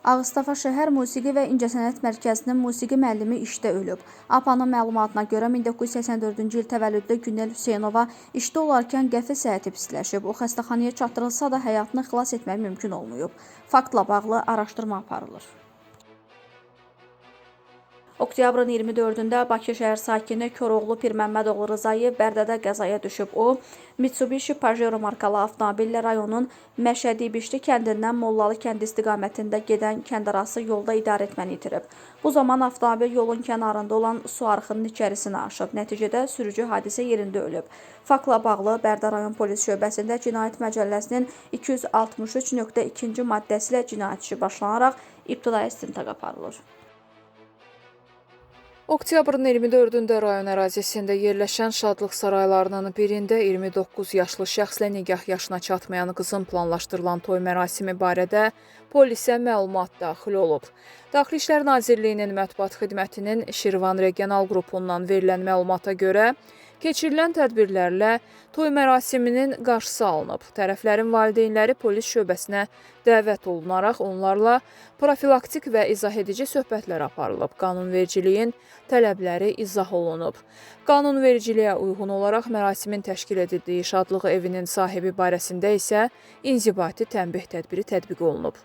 Ağstafa şəhər Musiqi və İncəsənət Mərkəzinin musiqi müəllimi işdə ölüb. APA'nın məlumatına görə 1984-cü il təvəllüdlü Günel Hüseynova işdə olarkən qəfil səhhəti pisləşib. O xəstəxanaya çatdırılsa da həyatını xilas etmək mümkün olmayıb. Faktla bağlı araşdırma aparılır. Oktyabrın 24-də Bakı şəhər sakini Koroğlu Pirməmmədoğlu Rızayev Bərdədə qəzaya düşüb. O, Mitsubishi Pajero markalı avtomobillə rayonun Məşədi-Bişli kəndindən Mollalı kəndi istiqamətində gedən kəndarası yolda idarə etməni itirib. Bu zaman avtomobil yolun kənarında olan su arxının içərisinə aşıb. Nəticədə sürücü hadisə yerində ölüb. Faktla bağlı Bərdə rayon polis şöbəsində Cinayət Məcəlləsinin 263.2-ci maddəsi ilə cinayət işi başlanaraq ibtidai istintaq aparılır. Oktyabrın 24-də rayon ərazisində yerləşən şadlıq saraylarının birində 29 yaşlı şəxslə nigah yaşına çatmayan qızın planlaşdırılan toy mərasimi barədə polisə məlumat daxil olub. Daxili İşlər Nazirliyinin mətbuat xidmətinin Şirvan regional qrupundan verilən məlumata görə keçirilən tədbirlərlə toy mərasiminin qarşısı alınıb. Tərəflərin valideynləri polis şöbəsinə dəvət olunaraq onlarla profilaktik və izah edici söhbətlər aparılıb. Qanunvericiliyin tələbləri izah olunub. Qanunvericiliyə uyğun olaraq mərasimin təşkil edildiyi şadlığı evinin sahibi barəsində isə inzibati tənbih tədbiri tətbiq olunub.